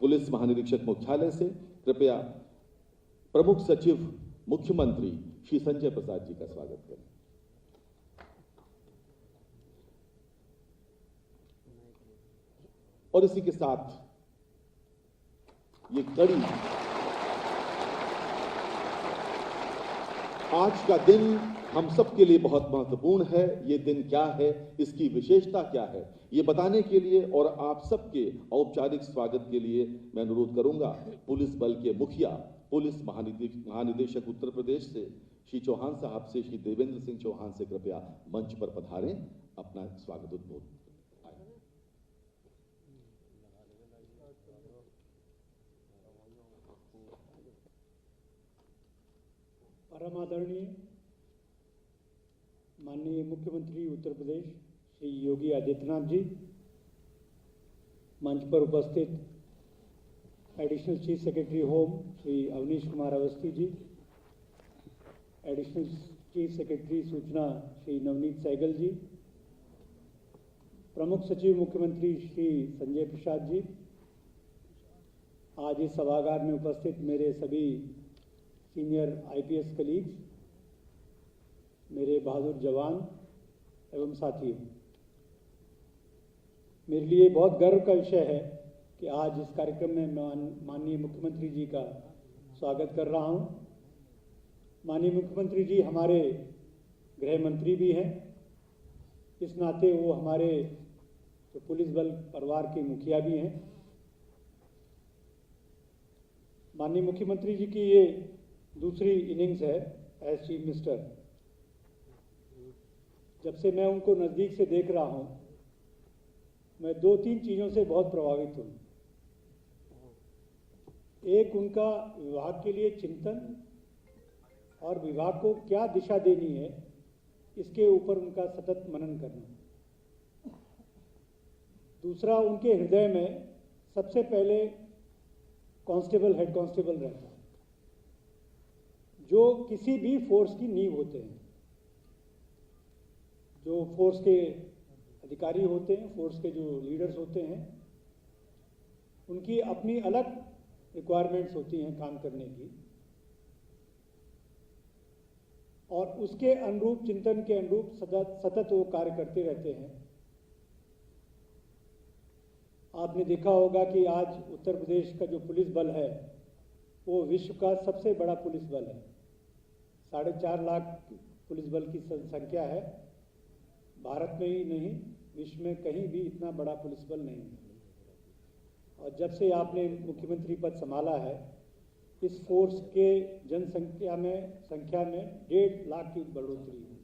Police महानिरीक्षक मुख्यालय से कृपया प्रमुख सचिव मुख्यमंत्री श्री संजय प्रसाद जी का स्वागत करें। और इसी के साथ ये कड़ी आज का दिन हम सब के लिए बहुत महत्वपूर्ण है। ये दिन क्या है, इसकी विशेषता क्या है, ये बताने के लिए और आप सबके औपचारिक स्वागत के लिए मैं अनुरोध करूंगा पुलिस बल के मुखिया, पुलिस महानिदेशक उत्तर प्रदेश से श्री चौहान साहब से, श्री देवेंद्र सिंह चौहान से कृपया मंच पर पधारें, अपना स्वागत उद्बोधन। परम आदरणीय माननीय मुख्यमंत्री उत्तर प्रदेश श्री योगी आदित्यनाथ जी, मंच पर उपस्थित additional chief secretary home Shri Avanish Kumar Awasthi ji, additional chief secretary सूचना श्री नवनीत सहगल जी, प्रमुख सचिव मुख्यमंत्री श्री संजय प्रसाद जी, आज इस सभागार में उपस्थित मेरे सभी सीनियर आईपीएस कलीग्स, मेरे बहादुर जवान एवं साथियों, मेरे लिए बहुत गर्व का विषय है कि आज इस कार्यक्रम में मैं माननीय मुख्यमंत्री जी का स्वागत कर रहा हूं। माननीय मुख्यमंत्री जी हमारे गृह मंत्री भी हैं, इस नाते वो हमारे तो पुलिस बल परिवार के मुखिया भी हैं। माननीय मुख्यमंत्री जी की ये दूसरी इनिंग्स है एज चीफ मिनिस्टर। जब से मैं उनको नज़दीक से देख रहा हूं, मैं 2-3 चीज़ों से बहुत प्रभावित हूं। एक, उनका विभाग के लिए चिंतन और विभाग को क्या दिशा देनी है, इसके ऊपर उनका सतत मनन करना। दूसरा, उनके हृदय में सबसे पहले कांस्टेबल, हेड कांस्टेबल रहता है, जो किसी भी फोर्स की नींव होते हैं। जो फोर्स के अधिकारी होते हैं, फोर्स के जो लीडर्स होते हैं, उनकी अपनी अलग रिक्वायरमेंट्स होती हैं काम करने की, और उसके अनुरूप, चिंतन के अनुरूप सतत वो कार्य करते रहते हैं। आपने देखा होगा कि आज उत्तर प्रदेश का जो पुलिस बल है वो विश्व का सबसे बड़ा पुलिस बल है। 4.5 लाख पुलिस बल की संख्या है। भारत में ही नहीं, विश्व में कहीं भी इतना बड़ा पुलिस बल नहीं है। और जब से आपने मुख्यमंत्री पद संभाला है, इस फोर्स के जनसंख्या में 1.5 लाख की बढ़ोतरी है।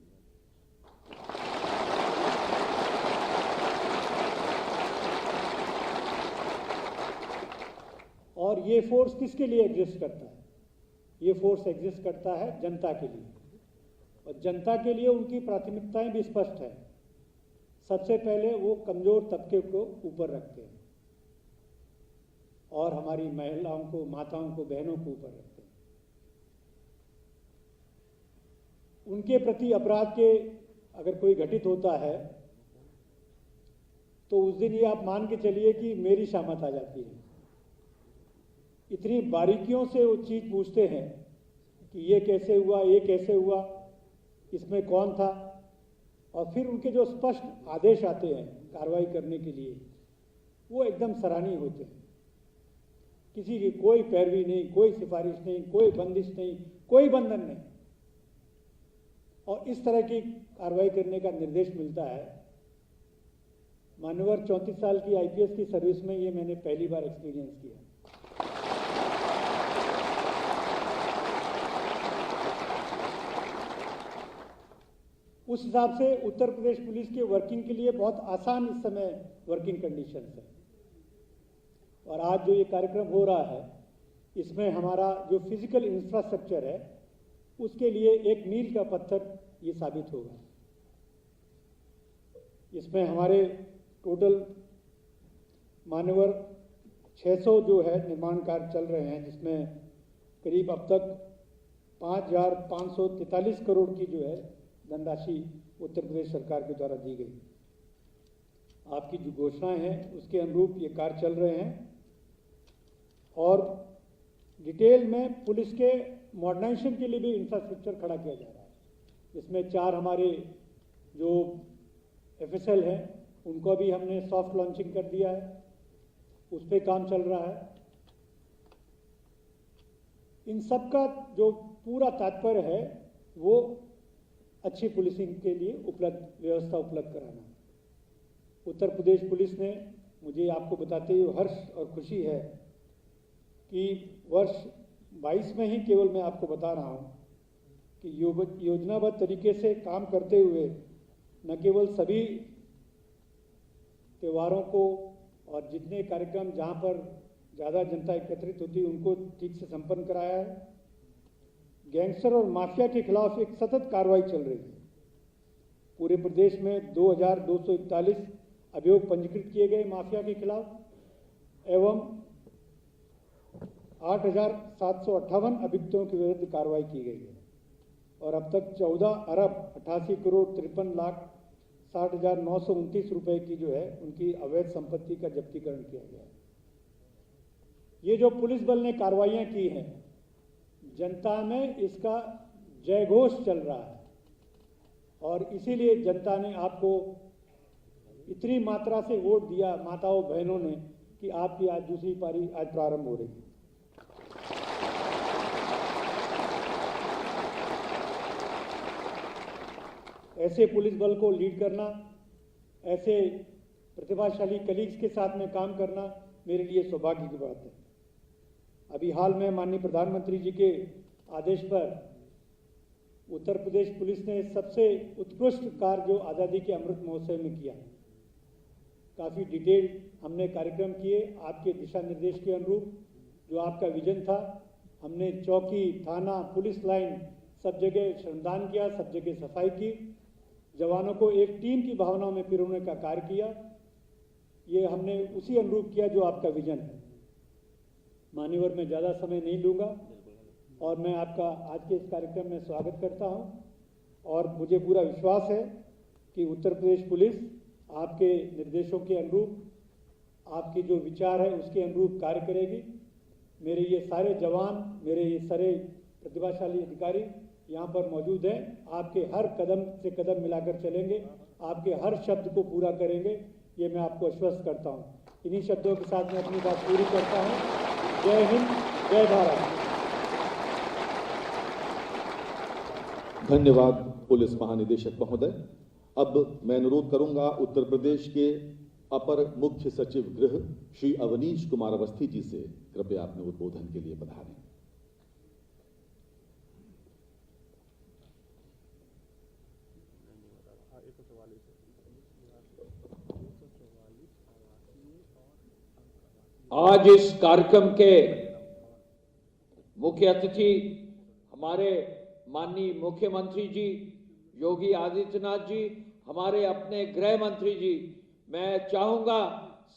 और ये फोर्स किसके लिए एग्जिस्ट करता है? ये फोर्स एग्जिस्ट करता है जनता के लिए, और जनता के लिए उनकी प्राथमिकताएं भी स्पष्ट है। सबसे पहले वो कमजोर तबके को ऊपर रखते हैं और हमारी महिलाओं को, माताओं को, बहनों को ऊपर रखते हैं। उनके प्रति अपराध के अगर कोई घटित होता है तो उस दिन ये आप मान के चलिए कि मेरी शामत आ जाती है। इतनी बारीकियों से वो चीज पूछते हैं कि ये कैसे हुआ, ये कैसे हुआ, इसमें कौन था, और फिर उनके जो स्पष्ट आदेश आते हैं कार्रवाई करने के लिए, वो एकदम सराहनीय होते हैं। किसी की कोई पैरवी नहीं, कोई सिफारिश नहीं, कोई बंदिश नहीं, कोई बंधन नहीं, और इस तरह की कार्रवाई करने का निर्देश मिलता है। मान्यवर 34 साल की आईपीएस की सर्विस में ये मैंने पहली बार एक्सपीरियंस किया। उस हिसाब से उत्तर प्रदेश पुलिस के वर्किंग के लिए बहुत आसान इस समय वर्किंग कंडीशंस है। और आज जो ये कार्यक्रम हो रहा है, इसमें हमारा जो फिजिकल इंफ्रास्ट्रक्चर है, उसके लिए एक मील का पत्थर ये साबित होगा। इसमें हमारे टोटल मान्यवर 600 जो है निर्माण कार्य चल रहे हैं, जिसमें करीब अब तक 5,543 करोड़ की जो है धनराशि उत्तर प्रदेश सरकार के द्वारा दी गई। आपकी जो घोषणाएं हैं उसके अनुरूप ये कार्य चल रहे हैं। और डिटेल में पुलिस के मॉडर्नाइजेशन के लिए भी इंफ्रास्ट्रक्चर खड़ा किया जा रहा है, जिसमें 4 हमारे जो FSL हैं उनको भी हमने सॉफ्ट लॉन्चिंग कर दिया है, उस पर काम चल रहा है। इन सब का जो पूरा तात्पर्य है वो अच्छी पुलिसिंग के लिए व्यवस्था उपलब्ध कराना। उत्तर प्रदेश पुलिस ने, मुझे आपको बताते हुए हर्ष और खुशी है कि वर्ष 22 में ही केवल मैं आपको बता रहा हूँ कि योजनाबद्ध तरीके से काम करते हुए न केवल सभी त्योहारों को और जितने कार्यक्रम जहाँ पर ज़्यादा जनता एकत्रित होती है उनको ठीक से संपन्न कराया है। गैंगस्टर और माफिया के खिलाफ एक सतत कार्रवाई चल रही है। पूरे प्रदेश में 2241 अभियोग पंजीकृत किए गए माफिया के खिलाफ एवं 8758 अभियुक्तों के विरुद्ध कार्रवाई की गई है और अब तक 14 अरब 88 करोड़ 53 लाख 60,929 रुपए की जो है उनकी अवैध संपत्ति का जब्तीकरण किया गया है। ये जो पुलिस बल ने कार्रवाइयां की हैं, जनता में इसका जयघोष चल रहा है और इसीलिए जनता ने आपको इतनी मात्रा से वोट दिया, माताओं बहनों ने, कि आपकी आज दूसरी पारी आज प्रारंभ हो रही है। ऐसे पुलिस बल को लीड करना, ऐसे प्रतिभाशाली कलीग्स के साथ में काम करना मेरे लिए सौभाग्य की बात है। अभी हाल में माननीय प्रधानमंत्री जी के आदेश पर उत्तर प्रदेश पुलिस ने सबसे उत्कृष्ट कार्य जो आज़ादी के अमृत महोत्सव में किया, काफ़ी डिटेल हमने कार्यक्रम किए आपके दिशा निर्देश के अनुरूप। जो आपका विजन था, हमने चौकी, थाना, पुलिस लाइन सब जगह श्रमदान किया, सब जगह सफाई की, जवानों को एक टीम की भावनाओं में पिरोने का कार्य किया। ये हमने उसी अनुरूप किया जो आपका विजन है। मान्यवर, मैं ज़्यादा समय नहीं लूँगा और मैं आपका आज के इस कार्यक्रम में स्वागत करता हूं और मुझे पूरा विश्वास है कि उत्तर प्रदेश पुलिस आपके निर्देशों के अनुरूप, आपकी जो विचार है उसके अनुरूप कार्य करेगी। मेरे ये सारे जवान, मेरे ये सारे प्रतिभाशाली अधिकारी यहाँ पर मौजूद हैं, आपके हर कदम से कदम मिलाकर चलेंगे, आपके हर शब्द को पूरा करेंगे, ये मैं आपको आश्वस्त करता हूँ। इन्हीं शब्दों के साथ मैं अपनी बात पूरी करता हूँ। जय हिंद, जय भारत। धन्यवाद पुलिस महानिदेशक महोदय। अब मैं अनुरोध करूंगा उत्तर प्रदेश के अपर मुख्य सचिव गृह श्री अवनीश कुमार अवस्थी जी से कृपया अपने उद्बोधन के लिए पधारें। आज इस कार्यक्रम के मुख्य अतिथि हमारे माननीय मुख्यमंत्री जी योगी आदित्यनाथ जी, हमारे अपने गृह मंत्री जी, मैं चाहूंगा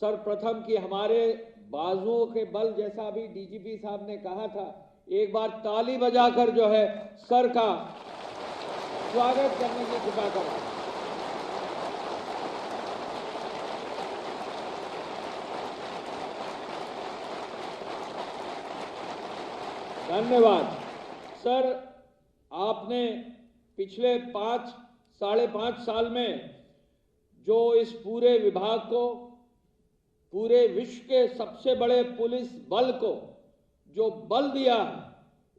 सर्वप्रथम कि हमारे बाजुओं के बल, जैसा अभी डीजीपी साहब ने कहा था, एक बार ताली बजाकर जो है सर का स्वागत करने की कृपा करें। धन्यवाद सर। आपने पिछले 5-5.5 साल में जो इस पूरे विभाग को, पूरे विश्व के सबसे बड़े पुलिस बल को जो बल दिया है,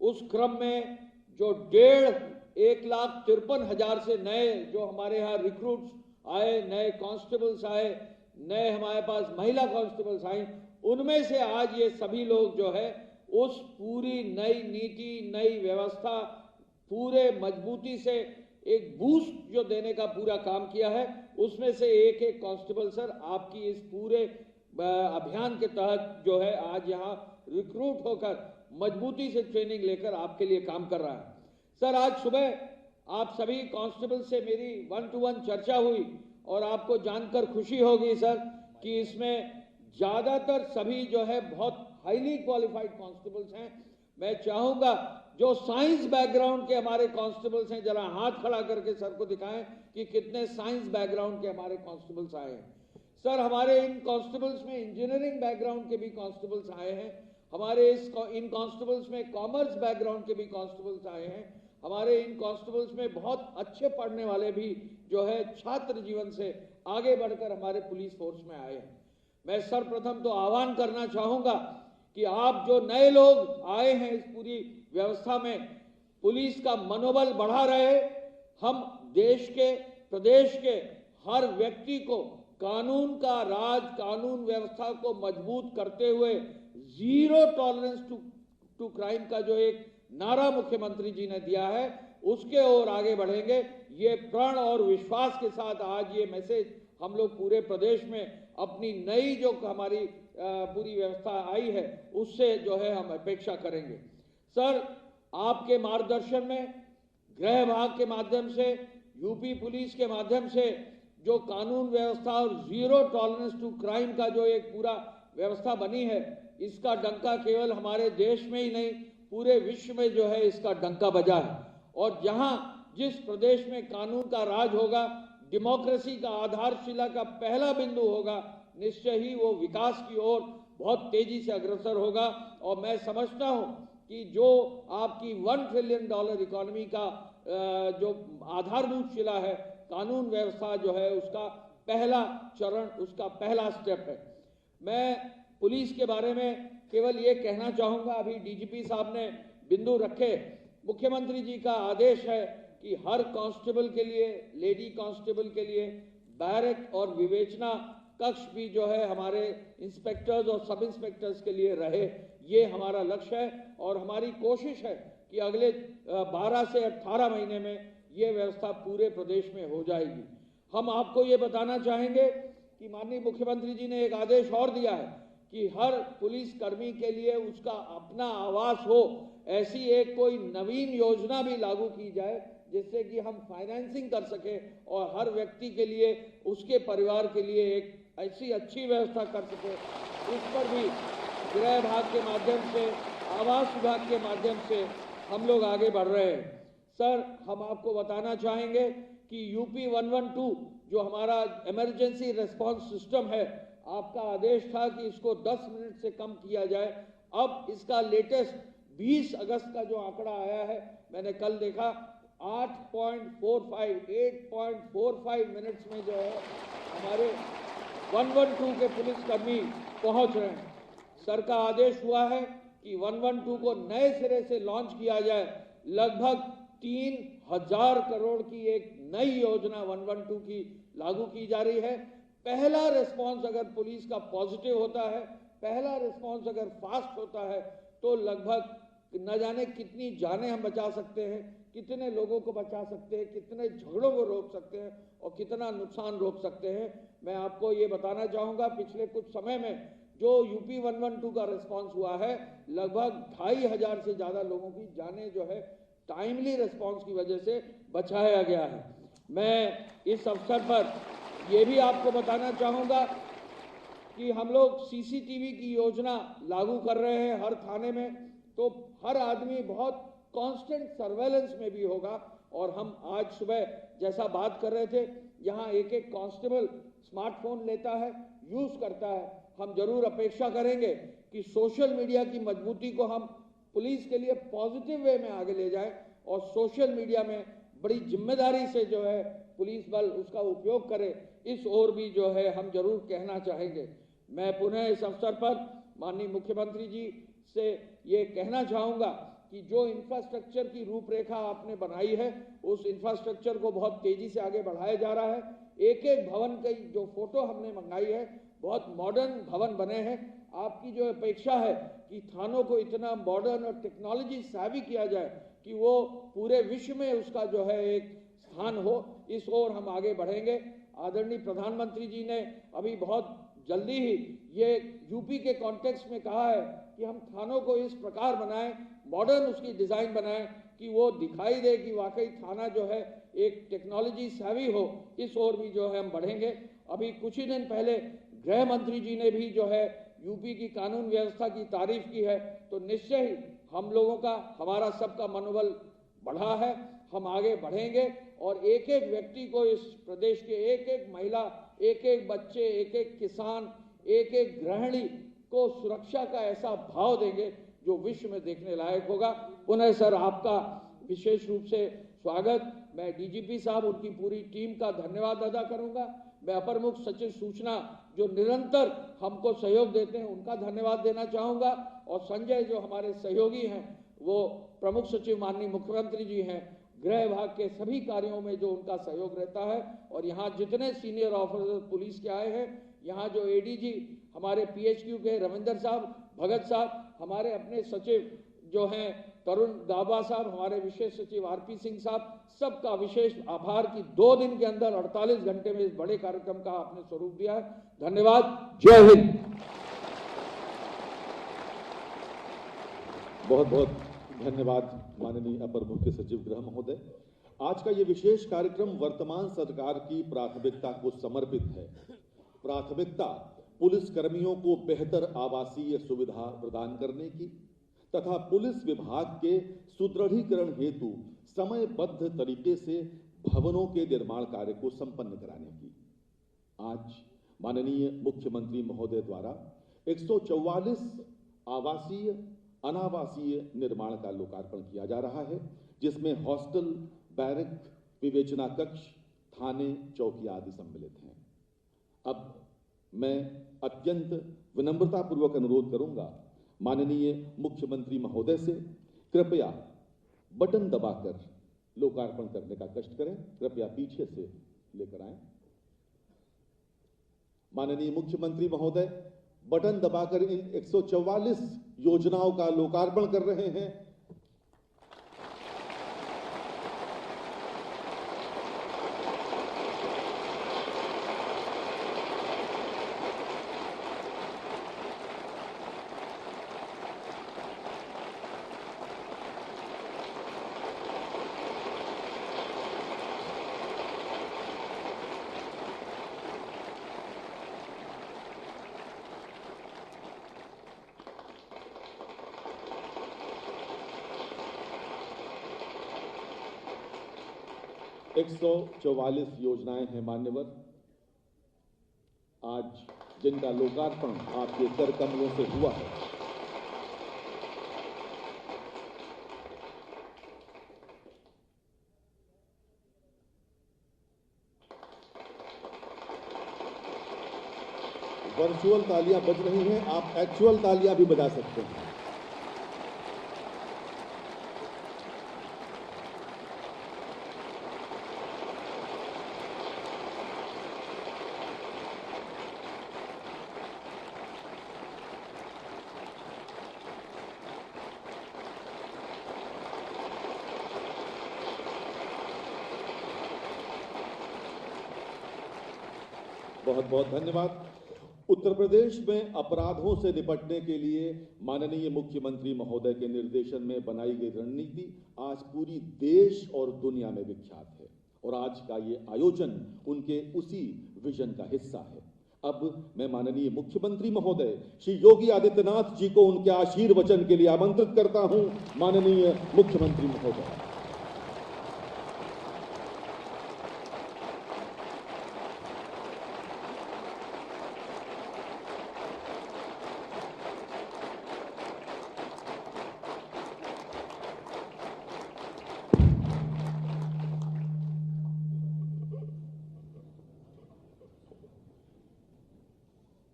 उस क्रम में जो 1,53,000 से नए जो हमारे यहाँ रिक्रूट्स आए, नए कांस्टेबल्स आए, नए हमारे पास महिला कांस्टेबल्स आए, उनमें से आज ये सभी लोग जो है उस पूरी नई नीति, नई व्यवस्था, पूरे मजबूती से एक बूस्ट जो देने का पूरा काम किया है, उसमें से एक एक कांस्टेबल सर आपकी इस पूरे अभियान के तहत जो है आज यहाँ रिक्रूट होकर मजबूती से ट्रेनिंग लेकर आपके लिए काम कर रहा है। सर, आज सुबह आप सभी कांस्टेबल से मेरी 1-to-1 चर्चा हुई और आपको जानकर खुशी होगी सर कि इसमें ज्यादातर सभी जो है बहुत हाईली क्वालिफाइड कांस्टेबल्स हैं। मैं चाहूंगा जो साइंस बैकग्राउंड के हमारे कांस्टेबल्स हैं, जरा हाथ खड़ा करके सर को दिखाएं कि कितने साइंस बैकग्राउंड के हमारे कांस्टेबल्स आए हैं। सर, हमारे इन कांस्टेबल्स में इंजीनियरिंग बैकग्राउंड के भी कांस्टेबल्स आए हैं, हमारे इन कांस्टेबल्स में कॉमर्स बैकग्राउंड के भी कांस्टेबल्स आए हैं। हमारे इन कांस्टेबल्स में बहुत अच्छे पढ़ने वाले भी जो है छात्र जीवन से आगे बढ़कर हमारे पुलिस फोर्स में आए हैं। मैं सर्वप्रथम तो आह्वान करना चाहूंगा कि आप जो नए लोग आए हैं इस पूरी व्यवस्था में, पुलिस का मनोबल बढ़ा रहे। हम देश के, प्रदेश के हर व्यक्ति को कानून का राज, कानून व्यवस्था को मजबूत करते हुए जीरो टॉलरेंस टू क्राइम का जो एक नारा मुख्यमंत्री जी ने दिया है, उसके ओर आगे बढ़ेंगे। ये प्रण और विश्वास के साथ आज ये मैसेज हम लोग पूरे प्रदेश में अपनी नई जो हमारी पूरी व्यवस्था आई है उससे जो है हम अपेक्षा करेंगे। सर, आपके मार्गदर्शन में गृह विभाग के माध्यम से, यूपी पुलिस के माध्यम से जो कानून व्यवस्था और जीरो टॉलरेंस टू क्राइम का जो एक पूरा व्यवस्था बनी है, इसका डंका केवल हमारे देश में ही नहीं पूरे विश्व में जो है इसका डंका बजा है। और जहां जिस प्रदेश में कानून का राज होगा, डेमोक्रेसी का आधारशिला का पहला बिंदु होगा, निश्चय ही वो विकास की ओर बहुत तेजी से अग्रसर होगा। और मैं समझता हूं कि जो आपकी $1 ट्रिलियन इकोनॉमी का जो आधारभूत शिला है, कानून व्यवस्था जो है उसका पहला चरण, उसका पहला स्टेप है। मैं पुलिस के बारे में केवल ये कहना चाहूंगा, अभी डीजीपी साहब ने बिंदु रखे, मुख्यमंत्री जी का आदेश है कि हर कांस्टेबल के लिए, लेडी कांस्टेबल के लिए बैरक और विवेचना कक्ष भी जो है हमारे इंस्पेक्टर्स और सब इंस्पेक्टर्स के लिए रहे। ये हमारा लक्ष्य है और हमारी कोशिश है कि अगले 12 से 18 महीने में ये व्यवस्था पूरे प्रदेश में हो जाएगी। हम आपको ये बताना चाहेंगे कि माननीय मुख्यमंत्री जी ने एक आदेश और दिया है कि हर पुलिस कर्मी के लिए उसका अपना आवास हो, ऐसी एक कोई नवीन योजना भी लागू की जाए जिससे कि हम फाइनेंसिंग कर सके और हर व्यक्ति के लिए, उसके परिवार के लिए एक ऐसी अच्छी व्यवस्था कर सके। इस पर भी गृह विभाग के माध्यम से, आवास विभाग के माध्यम से हम लोग आगे बढ़ रहे हैं। सर, हम आपको बताना चाहेंगे कि यूपी 112 जो हमारा इमरजेंसी रिस्पांस सिस्टम है, आपका आदेश था कि इसको 10 मिनट से कम किया जाए। अब इसका लेटेस्ट 20 अगस्त का जो आंकड़ा आया है, मैंने कल देखा, 8.45 मिनट्स में जो है हमारे 112 के पुलिसकर्मी पहुंच रहे हैं। सर का आदेश हुआ है कि 112 को नए सिरे से लॉन्च किया जाए। लगभग 3000 करोड़ की एक नई योजना 112 की लागू की जा रही है। पहला रिस्पांस अगर पुलिस का पॉजिटिव होता है, पहला रिस्पांस अगर फास्ट होता है, तो लगभग न जाने कितनी जानें हम बचा सकते हैं, कितने लोगों को बचा सकते हैं, कितने झगड़ों को रोक सकते हैं और कितना नुकसान रोक सकते हैं। मैं आपको ये बताना चाहूँगा, पिछले कुछ समय में जो यूपी 112 का रिस्पांस हुआ है, लगभग 2500 से ज़्यादा लोगों की जानें जो है टाइमली रिस्पांस की वजह से बचाया गया है। मैं इस अवसर पर ये भी आपको बताना चाहूँगा कि हम लोग सीसीटीवी की योजना लागू कर रहे हैं हर थाने में, तो हर आदमी बहुत कांस्टेंट सर्वेलेंस में भी होगा। और हम आज सुबह जैसा बात कर रहे थे, यहाँ एक एक कांस्टेबल स्मार्टफोन लेता है, यूज करता है। हम जरूर अपेक्षा करेंगे कि सोशल मीडिया की मजबूती को हम पुलिस के लिए पॉजिटिव वे में आगे ले जाएं और सोशल मीडिया में बड़ी जिम्मेदारी से जो है पुलिस बल उसका उपयोग करे, इस ओर भी जो है हम जरूर कहना चाहेंगे। मैं पुनः इस अवसर पर माननीय मुख्यमंत्री जी से ये कहना चाहूँगा कि जो इंफ्रास्ट्रक्चर की रूपरेखा आपने बनाई है, उस इंफ्रास्ट्रक्चर को बहुत तेजी से आगे बढ़ाया जा रहा है। एक एक भवन की जो फोटो हमने मंगाई है, बहुत मॉडर्न भवन बने हैं। आपकी जो अपेक्षा है कि थानों को इतना मॉडर्न और टेक्नोलॉजी सेवी किया जाए कि वो पूरे विश्व में उसका जो है एक स्थान हो, इस ओर हम आगे बढ़ेंगे। आदरणीय प्रधानमंत्री जी ने अभी बहुत जल्दी ही ये यूपी के कॉन्टेक्स्ट में कहा है कि हम थानों को इस प्रकार बनाएं, मॉडर्न उसकी डिज़ाइन बनाएं कि वो दिखाई दे कि वाकई थाना जो है एक टेक्नोलॉजी सेवी हो। इस ओर भी जो है हम बढ़ेंगे। अभी कुछ ही दिन पहले गृह मंत्री जी ने भी जो है यूपी की कानून व्यवस्था की तारीफ की है, तो निश्चय ही हम लोगों का, हमारा सबका मनोबल बढ़ा है। हम आगे बढ़ेंगे और एक एक व्यक्ति को, इस प्रदेश के एक एक महिला, एक एक बच्चे, एक एक किसान, एक एक गृहिणी को सुरक्षा का ऐसा भाव देंगे जो विश्व में देखने लायक होगा। पुनः सर आपका विशेष रूप से स्वागत। मैं डीजीपी साहब, उनकी पूरी टीम का धन्यवाद अदा करूंगा। मैं अपर मुख्य सचिव सूचना जो निरंतर हमको सहयोग देते हैं उनका धन्यवाद देना चाहूंगा, और संजय जो हमारे सहयोगी हैं, वो प्रमुख सचिव माननीय मुख्यमंत्री जी हैं, गृह विभाग के सभी कार्यों में जो उनका सहयोग रहता है, और यहाँ जितने सीनियर ऑफिसर पुलिस के आए हैं, यहाँ जो एडीजी हमारे पीएचक्यू के रविंदर साहब, भगत साहब, हमारे अपने सचिव जो हैं तरुण गाबा साहब, हमारे विशेष सचिव आरपी सिंह साहब, सबका विशेष आभार कि 2 दिन के अंदर 48 घंटे में इस बड़े कार्यक्रम का आपने स्वरूप दिया है। धन्यवाद। जय हिंद। बहुत बहुत धन्यवाद माननीय अपर मुख्य सचिव गृह महोदय। आज का ये विशेष कार्यक्रम वर्तमान सरकार की प्राथमिकता को समर्पित है। प्राथमिकता पुलिस कर्मियों को बेहतर आवासीय सुविधा प्रदान करने की तथा पुलिस विभाग के सुदृढ़ीकरण हेतु समयबद्ध तरीके से भवनों के निर्माण कार्य को संपन्न कराने की। आज माननीय मुख्यमंत्री महोदय द्वारा 144 आवासीय अनावासीय निर्माण का लोकार्पण किया जा रहा है, जिसमें हॉस्टल, बैरक, विवेचना कक्ष, थाने, चौकी आदि सम्मिलित हैं। अब मैं अत्यंत विनम्रतापूर्वक अनुरोध करूंगा माननीय मुख्यमंत्री महोदय से कृपया बटन दबाकर लोकार्पण करने का कष्ट करें। कृपया पीछे से लेकर आएं। माननीय मुख्यमंत्री महोदय बटन दबाकर इन 144 योजनाओं का लोकार्पण कर रहे हैं। एक 144 योजनाएं हैं मान्यवर, आज जिनका लोकार्पण आपके कर कमलों से हुआ है। वर्चुअल तालियां बज रही हैं, आप एक्चुअल तालियां भी बजा सकते हैं। बहुत बहुत धन्यवाद। उत्तर प्रदेश में अपराधों से निपटने के लिए माननीय मुख्यमंत्री महोदय के निर्देशन में बनाई गई रणनीति आज पूरी देश और दुनिया में विख्यात है, और आज का ये आयोजन उनके उसी विजन का हिस्सा है। अब मैं माननीय मुख्यमंत्री महोदय श्री योगी आदित्यनाथ जी को उनके आशीर्वचन के लिए आमंत्रित करता हूं। माननीय मुख्यमंत्री महोदय।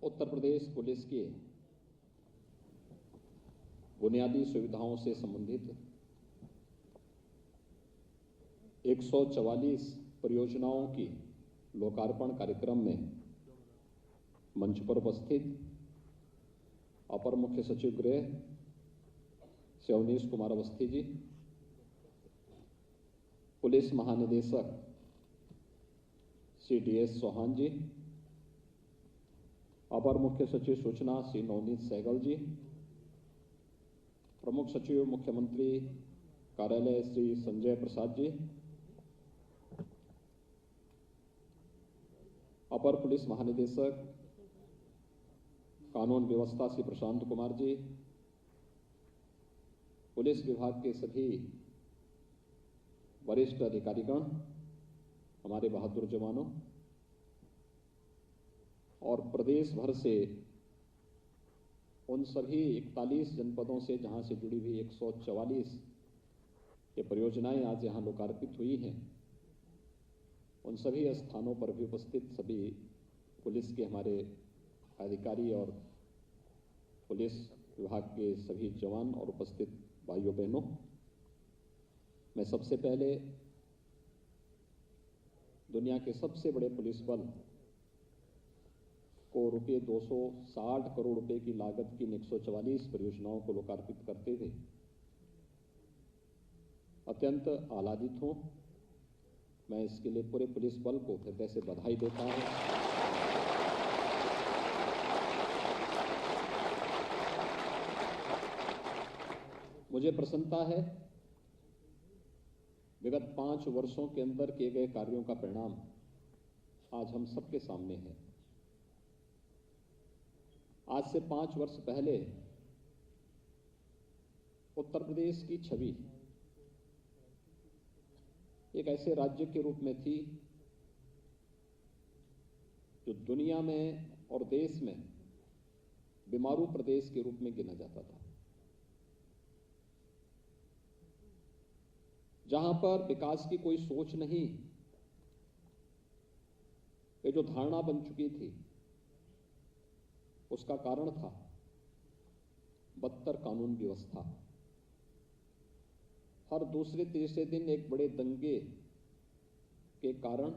उत्तर प्रदेश पुलिस की बुनियादी सुविधाओं से संबंधित 144 परियोजनाओं की लोकार्पण कार्यक्रम में मंच पर उपस्थित अपर मुख्य सचिव गृह श्री अवनीश कुमार अवस्थी जी, पुलिस महानिदेशक श्री DS चौहान जी, अपर मुख्य सचिव सूचना श्री नवनीत सहगल जी, प्रमुख सचिव मुख्यमंत्री कार्यालय श्री संजय प्रसाद जी, अपर पुलिस महानिदेशक कानून व्यवस्था श्री प्रशांत कुमार जी, पुलिस विभाग के सभी वरिष्ठ अधिकारीगण, हमारे बहादुर जवानों और प्रदेश भर से उन सभी 41 जनपदों से जहां से जुड़ी हुई 144 ये परियोजनाएं आज यहाँ लोकार्पित हुई हैं, उन सभी स्थानों पर भी उपस्थित सभी पुलिस के हमारे अधिकारी और पुलिस विभाग के सभी जवान और उपस्थित भाइयों बहनों, मैं सबसे पहले दुनिया के सबसे बड़े पुलिस बल को रुपये 260 करोड़ रुपए की लागत की 144 परियोजनाओं को लोकार्पित करते हुए अत्यंत आह्लादित हूं। मैं इसके लिए पूरे पुलिस बल को हृदय से बधाई देता हूं। मुझे प्रसन्नता है विगत 5 वर्षों के अंदर किए गए कार्यों का परिणाम आज हम सबके सामने है। आज से 5 वर्ष पहले उत्तर प्रदेश की छवि एक ऐसे राज्य के रूप में थी जो दुनिया में और देश में बीमारू प्रदेश के रूप में गिना जाता था, जहां पर विकास की कोई सोच नहीं, ये जो धारणा बन चुकी थी उसका कारण था बदतर कानून व्यवस्था। हर दूसरे तीसरे दिन एक बड़े दंगे के कारण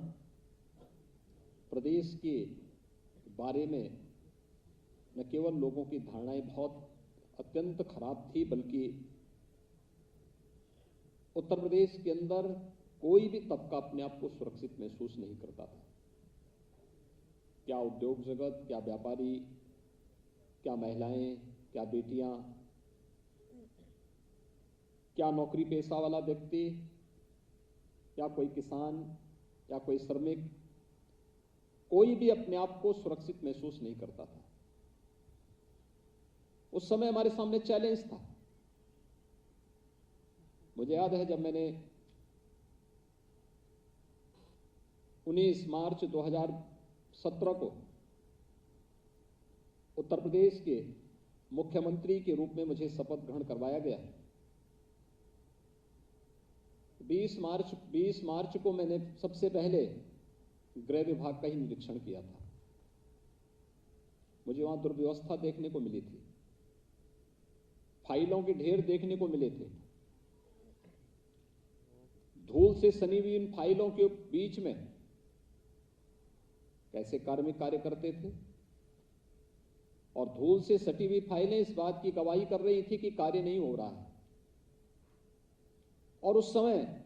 प्रदेश के बारे में न केवल लोगों की धारणाएं बहुत अत्यंत खराब थी, बल्कि उत्तर प्रदेश के अंदर कोई भी तबका अपने आप को सुरक्षित महसूस नहीं करता था। क्या उद्योग जगत, क्या व्यापारी, क्या महिलाएं, क्या बेटियां, क्या नौकरी पेशा वाला व्यक्ति, या कोई किसान, या कोई श्रमिक, कोई भी अपने आप को सुरक्षित महसूस नहीं करता था। उस समय हमारे सामने चैलेंज था। मुझे याद है जब मैंने 19 मार्च 2017 को उत्तर प्रदेश के मुख्यमंत्री के रूप में मुझे शपथ ग्रहण करवाया गया। 20 मार्च को मैंने सबसे पहले गृह विभाग का ही निरीक्षण किया था। मुझे वहां दुर्व्यवस्था देखने को मिली थी, फाइलों के ढेर देखने को मिले थे, धूल से सनी हुई इन फाइलों के बीच में कैसे कार्मिक कार्य करते थे, और धूल से सटी हुई फाइलें इस बात की गवाही कर रही थी कि कार्य नहीं हो रहा है। और उस समय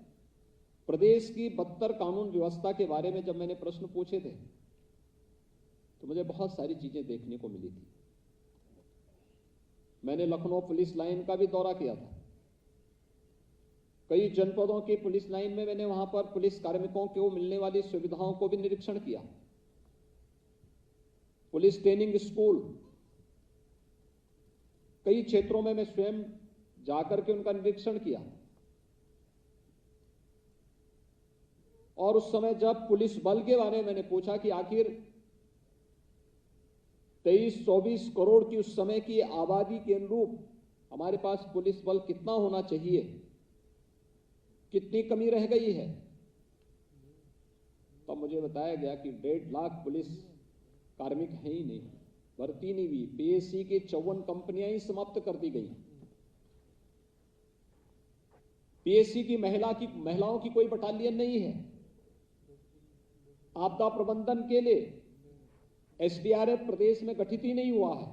प्रदेश की बदतर कानून व्यवस्था के बारे में जब मैंने प्रश्न पूछे थे तो मुझे बहुत सारी चीजें देखने को मिली थी। मैंने लखनऊ पुलिस लाइन का भी दौरा किया था। कई जनपदों की पुलिस लाइन में मैंने वहां पर पुलिस कार्मिकों को मिलने वाली सुविधाओं को भी निरीक्षण किया। पुलिस ट्रेनिंग स्कूल, कई क्षेत्रों में मैं स्वयं जाकर के उनका निरीक्षण किया। और उस समय जब पुलिस बल के बारे में मैंने पूछा कि आखिर 23-24 करोड़ की उस समय की आबादी के अनुरूप हमारे पास पुलिस बल कितना होना चाहिए, कितनी कमी रह गई है, तब मुझे बताया गया कि 1.5 लाख पुलिस कार्मिक हैं ही नहीं, भर्ती नहीं हुई। पीएससी की 54 कंपनियां ही समाप्त कर दी गई। पीएससी की महिलाओं की कोई बटालियन नहीं है। आपदा प्रबंधन के लिए एसडीआरएफ प्रदेश में गठित ही नहीं हुआ है।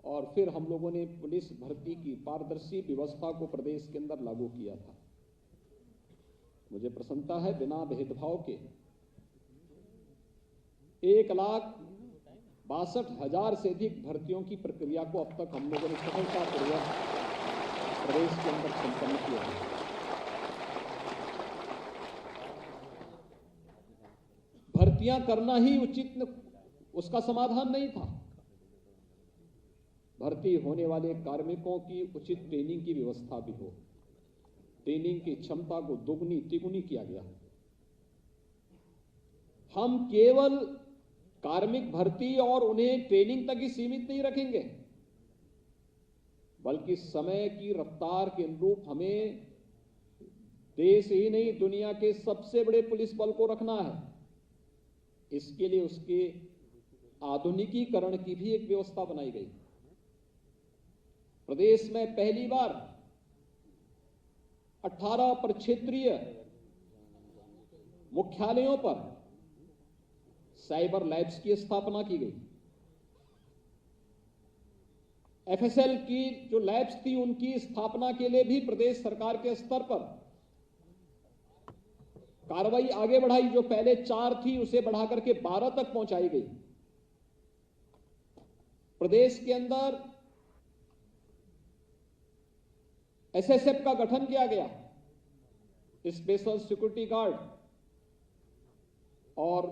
और फिर हम लोगों ने पुलिस भर्ती की पारदर्शी व्यवस्था को प्रदेश के अंदर लागू किया था। मुझे प्रसन्नता है बिना भेदभाव के 1,62,000 से अधिक भर्तियों की प्रक्रिया को अब तक हम लोगों ने सफलतापूर्वक प्रदेश के अंदर संपन्न किया है। भर्तियां करना ही उचित उसका समाधान नहीं था। भर्ती होने वाले कार्मिकों की उचित ट्रेनिंग की व्यवस्था भी हो। ट्रेनिंग की क्षमता को दोगुनी तिगुनी किया गया। हम केवल कार्मिक भर्ती और उन्हें ट्रेनिंग तक ही सीमित नहीं रखेंगे, बल्कि समय की रफ्तार के अनुरूप हमें देश ही नहीं दुनिया के सबसे बड़े पुलिस बल को रखना है। इसके लिए उसके आधुनिकीकरण की भी एक व्यवस्था बनाई गई। प्रदेश में पहली बार 18 प्रक्षेत्रीय मुख्यालयों पर साइबर लैब्स की स्थापना की गई। एफएसएल की जो लैब्स थी उनकी स्थापना के लिए भी प्रदेश सरकार के स्तर पर कार्रवाई आगे बढ़ाई। जो पहले 4 थी उसे बढ़ाकर के 12 तक पहुंचाई गई। प्रदेश के अंदर एसएसएफ का गठन किया गया, स्पेशल सिक्योरिटी गार्ड, और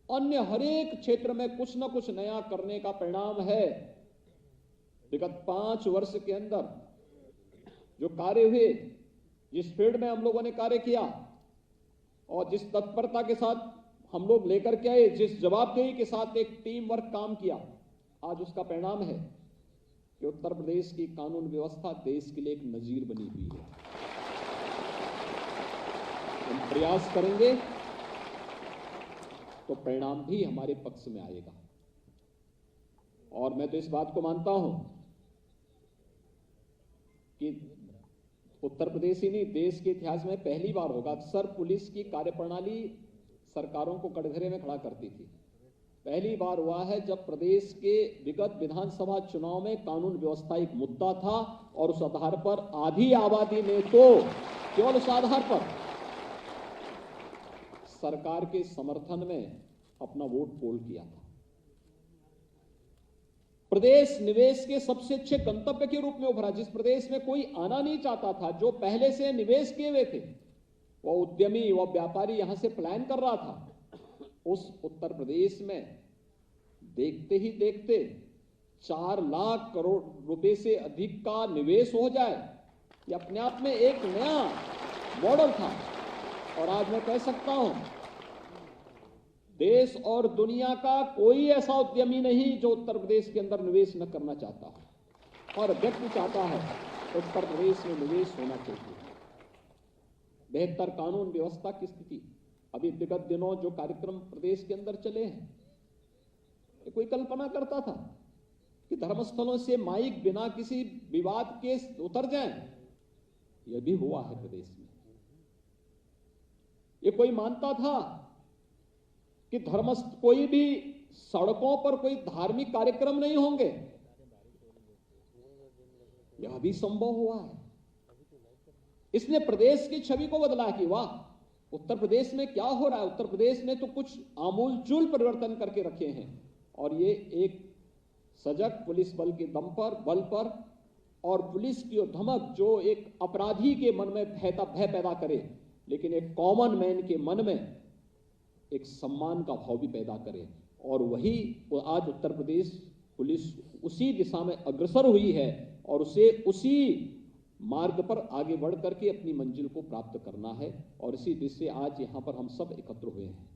अन्य हर एक क्षेत्र में कुछ न कुछ नया करने का परिणाम है। विगत 5 वर्ष के अंदर जो कार्य हुए, जिस फील्ड में हम लोगों ने कार्य किया और जिस तत्परता के साथ हम लोग लेकर के आए, जिस जवाबदेही के साथ एक टीम वर्क काम किया, आज उसका परिणाम है कि उत्तर प्रदेश की कानून व्यवस्था देश के लिए एक नजीर बनी हुई है। हम प्रयास करेंगे तो परिणाम भी हमारे पक्ष में आएगा। और मैं तो इस बात को मानता हूं कि उत्तर प्रदेश ही नहीं, देश के इतिहास में पहली बार होगा। अक्सर पुलिस की कार्यप्रणाली सरकारों को कटघरे में खड़ा करती थी। पहली बार हुआ है जब प्रदेश के विगत विधानसभा चुनाव में कानून व्यवस्था एक मुद्दा था और उस आधार पर आधी आबादी ने तो केवल उस आधार पर सरकार के समर्थन में अपना वोट पोल किया था। प्रदेश निवेश के सबसे अच्छे गंतव्य के रूप में उभरा। जिस प्रदेश में कोई आना नहीं चाहता था, जो पहले से निवेश किए हुए थे, वह उद्यमी, वह व्यापारी यहां से पलायन कर रहा था, उस उत्तर प्रदेश में देखते ही देखते 4 लाख करोड़ रुपए से अधिक का निवेश हो जाए, यह अपने आप में एक नया मॉडल था। और आज मैं कह सकता हूं, देश और दुनिया का कोई ऐसा उद्यमी नहीं जो उत्तर प्रदेश के अंदर निवेश न करना चाहता है। और व्यक्ति चाहता है उत्तर प्रदेश में निवेश होना चाहिए। बेहतर कानून व्यवस्था की स्थिति, अभी विगत दिनों जो कार्यक्रम प्रदेश के अंदर चले हैं, कोई कल्पना करता था कि धर्मस्थलों से माइक बिना किसी विवाद के उतर जाएं? यह भी हुआ है प्रदेश में। ये कोई मानता था कि कोई भी सड़कों पर कोई धार्मिक कार्यक्रम नहीं होंगे? यह भी संभव हुआ है। इसने प्रदेश की छवि को बदला कि वाह, उत्तर प्रदेश में क्या हो रहा है। उत्तर प्रदेश ने तो कुछ आमूलचूल परिवर्तन करके रखे हैं। और ये एक सजग पुलिस बल के दम पर, बल पर, और पुलिस की धमक जो एक अपराधी के मन में भय पैदा करे, लेकिन एक कॉमन मैन के मन में एक सम्मान का भाव भी पैदा करे। और वही आज उत्तर प्रदेश पुलिस उसी दिशा में अग्रसर हुई है और उसे उसी मार्ग पर आगे बढ़ करके अपनी मंजिल को प्राप्त करना है। और इसी दृष्टि से आज यहां पर हम सब एकत्र हुए हैं।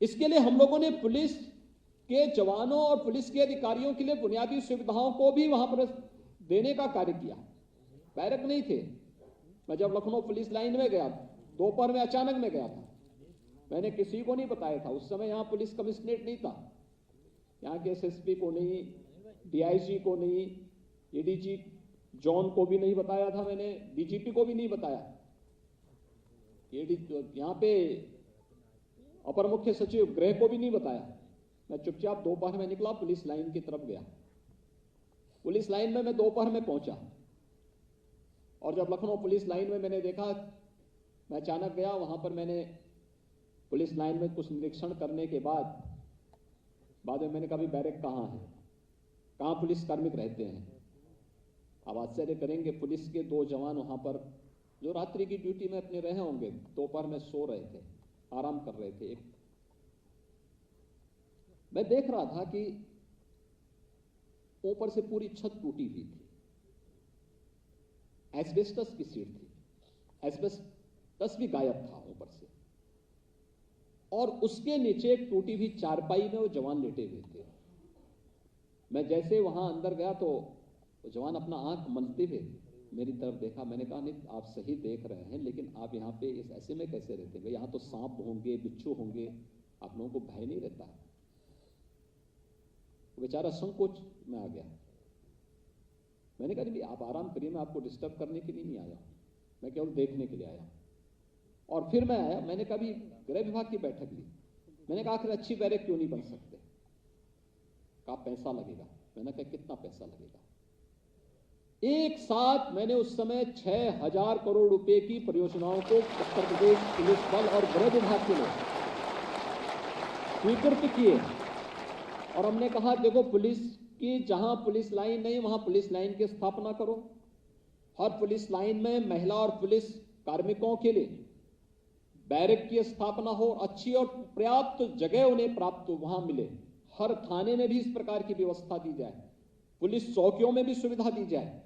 इसके लिए हम लोगों ने पुलिस के जवानों और पुलिस के अधिकारियों के लिए बुनियादी सुविधाओं को भी वहां पर देने का कार्य किया। बैरक नहीं थे। मैं जब लखनऊ पुलिस लाइन में गया, दोपहर में अचानक में गया था, मैंने किसी को नहीं बताया था। उस समय यहां पुलिस कमिश्नरेट नहीं था, यहां के एसएसपी को नहीं, डीआईजी को नहीं, एडीजी जॉन को भी नहीं बताया था मैंने, डीजीपी को भी नहीं बताया, यहां पे अपर मुख्य सचिव गृह को भी नहीं बताया। मैं चुपचाप दोपहर में निकला, पुलिस लाइन की तरफ गया। पुलिस लाइन में मैं दोपहर में पहुंचा और जब लखनऊ पुलिस लाइन में मैंने देखा, मैं अचानक गया वहां पर। मैंने पुलिस लाइन में कुछ निरीक्षण करने के बाद में मैंने कहा, बैरक कहाँ है, कहाँ पुलिस कार्मिक रहते हैं? अब आश्चर्य करेंगे, पुलिस के 2 जवान वहां पर जो रात्रि की ड्यूटी में अपने रहे होंगे, दोपहर में सो रहे थे, आराम कर रहे थे। मैं देख रहा था कि ऊपर से पूरी छत टूटी हुई थी, एस्बेस्टस की सीट थी, एस्बेस्टस भी गायब था ऊपर से। और उसके नीचे एक टूटी हुई चारपाई में वो जवान लेटे हुए थे। मैं जैसे वहां अंदर गया तो वो जवान अपना आंख मलते हुए मेरी तरफ देखा। मैंने कहा, नहीं आप सही देख रहे हैं, लेकिन आप यहाँ पे इस ऐसे में कैसे रहते हैं? यहाँ तो सांप होंगे, बिच्छू होंगे, आप लोगों को भय नहीं रहता है? बेचारा संकोच में आ गया। मैंने कहा, नहीं आप आराम करिए, मैं आपको डिस्टर्ब करने के लिए नहीं आया, मैं केवल देखने के लिए आया। और फिर मैं आया, मैंने कहा गृह विभाग की बैठक ली। मैंने कहा आखिर अच्छी बैरक क्यों नहीं बन सकते? कहा पैसा लगेगा। मैंने कहा कितना पैसा लगेगा? एक साथ मैंने उस समय 6,000 करोड़ रुपए की परियोजनाओं को उत्तर प्रदेश पुलिस बल और गृह विभाग के लिए स्वीकृत किए। और हमने कहा देखो, पुलिस की जहां पुलिस लाइन नहीं वहां पुलिस लाइन की स्थापना करो। हर पुलिस लाइन में महिला और पुलिस कार्मिकों के लिए बैरक की स्थापना हो, अच्छी और पर्याप्त जगह उन्हें प्राप्त वहां मिले। हर थाने में भी इस प्रकार की व्यवस्था दी जाए, पुलिस चौकियों में भी सुविधा दी जाए।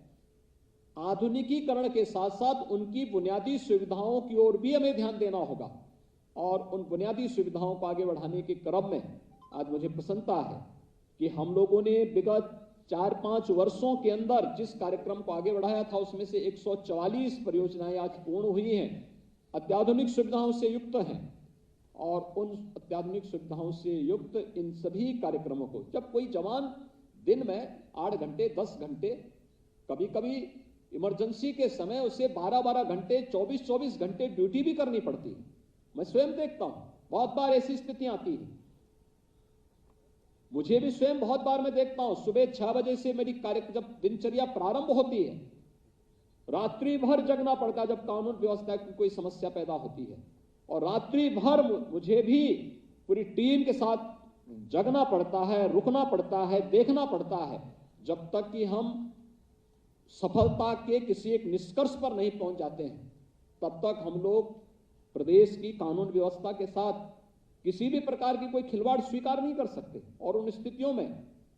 आधुनिकीकरण के साथ साथ उनकी बुनियादी सुविधाओं की ओर भी हमें ध्यान देना होगा। और उन बुनियादी सुविधाओं को आगे बढ़ाने के क्रम में आज मुझे प्रसन्नता है कि हम लोगों ने विगत 4-5 वर्षों के अंदर जिस कार्यक्रम को आगे बढ़ाया था, उसमें से 144 परियोजनाएं आज पूर्ण हुई हैं, अत्याधुनिक सुविधाओं से युक्त हैं। और उन अत्याधुनिक सुविधाओं से युक्त इन सभी कार्यक्रमों को जब कोई जवान दिन में 8 घंटे 10 घंटे, कभी कभी इमरजेंसी के समय उसे 12-12 घंटे 24-24 घंटे ड्यूटी भी करनी पड़ती है। मैं स्वयं देखता हूं, बहुत बार ऐसी स्थितियां आती हैं। मुझे भी स्वयं बहुत बार मैं देखता हूं, सुबह 6 बजे से मेरी जब दिनचर्या प्रारंभ होती है, रात्रि भर जगना पड़ता है जब कानून व्यवस्था की कोई समस्या पैदा होती है। और रात्रि भर मुझे भी पूरी टीम के साथ जगना पड़ता है, रुकना पड़ता है, देखना पड़ता है, जब तक कि हम सफलता के किसी एक निष्कर्ष पर नहीं पहुंच जाते हैं। तब तक हम लोग प्रदेश की कानून व्यवस्था के साथ किसी भी प्रकार की कोई खिलवाड़ स्वीकार नहीं कर सकते। और उन स्थितियों में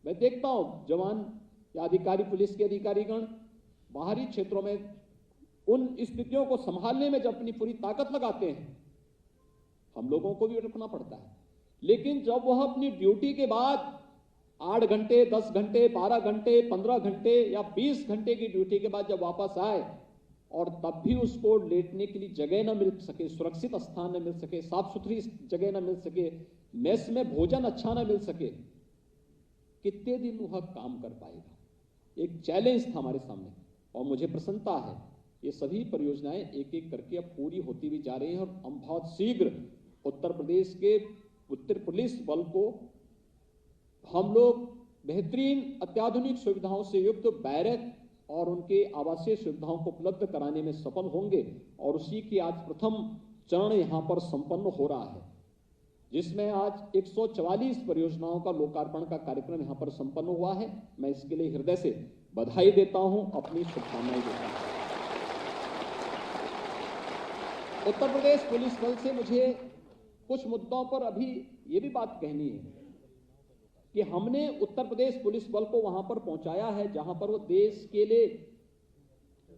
मैं देखता हूं जवान या अधिकारी, पुलिस के अधिकारीगण बाहरी क्षेत्रों में उन स्थितियों को संभालने में जब अपनी पूरी ताकत लगाते हैं, हम लोगों को भी रुकना पड़ता है। लेकिन जब वह अपनी ड्यूटी के बाद 8 घंटे 10 घंटे 12 घंटे 15 घंटे या 20 घंटे की ड्यूटी के बाद जब वापस आए और तब भी उसको लेटने के लिए जगह न मिल सके, सुरक्षित स्थान न मिल सके, साफ सुथरी जगह न मिल सके, मेस में भोजन अच्छा न मिल सके, कितने दिन वह काम कर पाएगा? एक चैलेंज था हमारे सामने। और मुझे प्रसन्नता है ये सभी परियोजनाएं एक एक करके अब पूरी होती भी जा रही हैं। और हम बहुत शीघ्र उत्तर प्रदेश के उत्तर पुलिस बल को हम लोग बेहतरीन अत्याधुनिक सुविधाओं से युक्त बैरक और उनके आवासीय सुविधाओं को उपलब्ध कराने में सफल होंगे। और उसी की आज प्रथम चरण यहां पर संपन्न हो रहा है, जिसमें आज 144 परियोजनाओं का लोकार्पण का कार्यक्रम यहां पर संपन्न हुआ है। मैं इसके लिए हृदय से बधाई देता हूं, अपनी शुभकामनाएं देता हूं। उत्तर प्रदेश पुलिस बल से मुझे कुछ मुद्दों पर अभी ये भी बात कहनी है कि हमने उत्तर प्रदेश पुलिस बल को वहां पर पहुंचाया है जहां पर वो देश के लिए